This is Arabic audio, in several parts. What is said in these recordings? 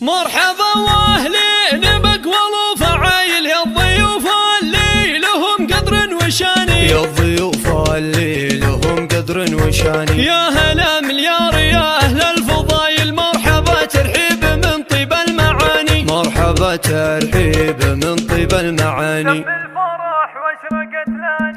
مرحبا واهلين بأقوال وفعايل يا الضيوف اللي لهم قدر وشاني، يا الضيوف اللي لهم قدر وشاني. يا هلا مليار يا أهل الفضايل، مرحبا ترحيب من طيب المعاني، مرحبا ترحيب من طيب المعاني.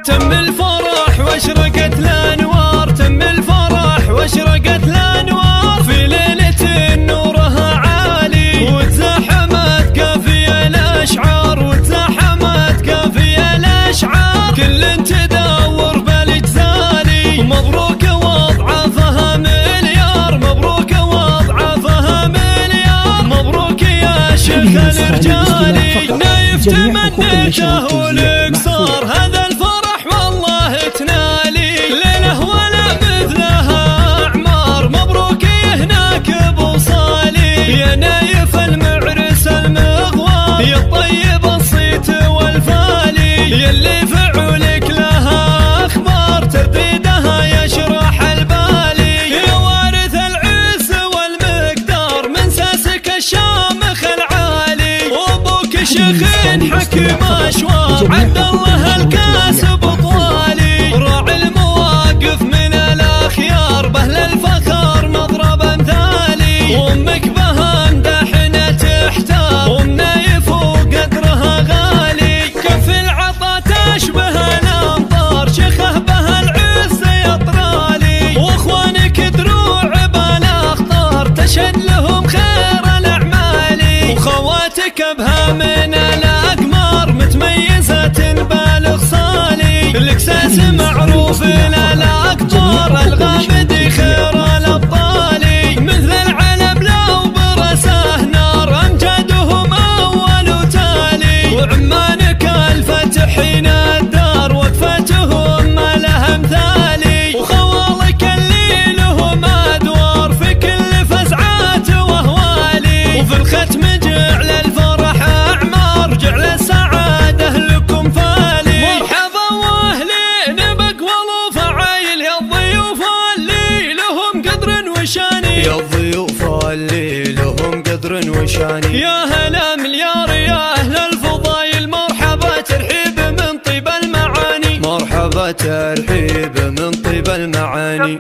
تم الفرح واشرقت الأنوار، تم الفرح واشرقت الأنوار في ليلة نورها عالي، وتزاحمت قافية الأشعار، وتزاحمت قافية الأشعار، كل تدور بالاجزالي. مبروك وضعفها مليار، مبروك وضعفها مليار، مبروك يا شيخ الرجالي. نايف تمنيته ولك صار هذا الفرح والله تنالي، ليله ولا مثلها أعمار، مبروك هناك بوصالي. يا نايف المعرس المغوار، يا الطيب الصيت والفالي، يلي فعولك لها أخبار ترديدها يشرح البالي. يا وارث العز والمقدار من ساسك الشامخ العالي، وابوك شيخين حكيم أشوار عبد الله الكاسب طوالي، راعي المواقف من الأخيار بهل الفخر مضرب امثالي. وامك بها مدحنة تحتار، ومنايف وقدرها غالي، كف العطا تشبه الأمطار، شيخه بها العز يطرالي. واخوانك دروع بالاخطار تشهد لهم خير الأعمالي، وخواتك بها من الأقمار متميزة بالغ صالي. الإكساس معروف للأقطار الغامدي خير الأبطالي، مثل العلم لو برسه نار أمجادهم أول وتالي. وعمانك الفتحين الدار وقفتهم ما لها مثالي، وخوالك اللي لهم أدوار في كل فزعات وأهوالي. وفي الختم جعل الفرح أعمار، جعل السعادة لكم فالي. مرحبا واهلين بأقوال وفعايل يا الضيوف اللي لهم قدر وشاني، يا الضيوف اللي لهم قدر وشاني. يا هلا مليار يا أهل الفضايل، مرحبا ترحيب من طيب المعاني، مرحبا ترحيب من طيب المعاني.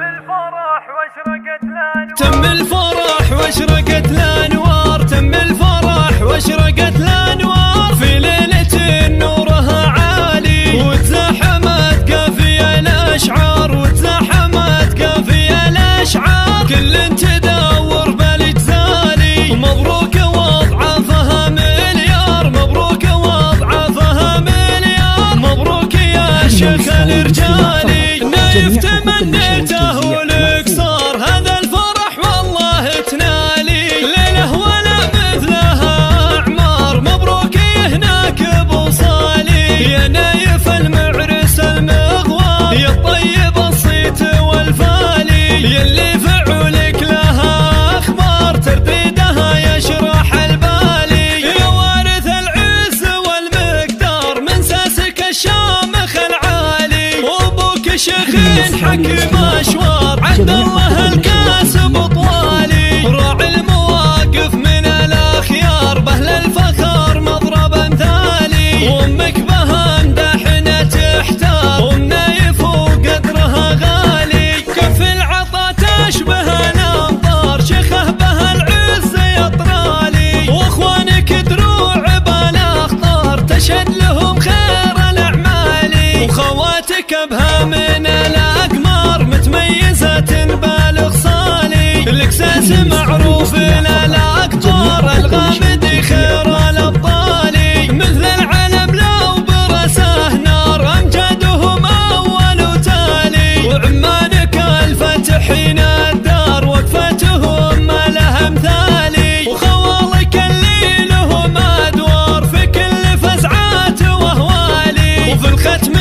تم الفرح واشرقت الأنوار، تم الفرح واشرقت الأنوار في ليلة نورها عالي، وتزاحمت قافية الأشعار، وتزاحمت قافية الأشعار، كل تدور بالاجزالي. مبروك وضعفها مليار، مبروك وضعفها مليار، مبروك يا شيخ الرجالي. نايف تمنيته ولك صار هذا الفرح والله تنالي، ليله ولا مثلها أعمار، مبروك هناك بوصالي. يا نايف المعرس المغوار، يا الطيب الصيت والفالي، يلي فعولك لها أخبار ترديدها يشرح البالي. يا وارث العز والمقدار من ساسك الشامخ العالي، وابوك شيخين حكيم أشوار عبد الله الكاسب طوالي، راعي المواقف من الأخيار بهل الفخر مضرب امثالي. وامك بها مدحنة تحتار، ومنايف وقدرها غالي، كف العطا تشبه الأمطار، شيخه بها العز يطرالي. واخوانك دروع بالاخطار تشهد لهم خير الأعمالي، وخواتك بها من الأقمار متميزة بالغ صالي. الإكساس معروف للأقطار الغامدي خير الأبطالي، مثل العلم لو برسه نار أمجادهم أول وتالي. وعمانك الفتحين الدار وقفتهم ما لها مثالي، وخوالك اللي لهم أدوار في كل فزعات وأهوالي. وفي الختم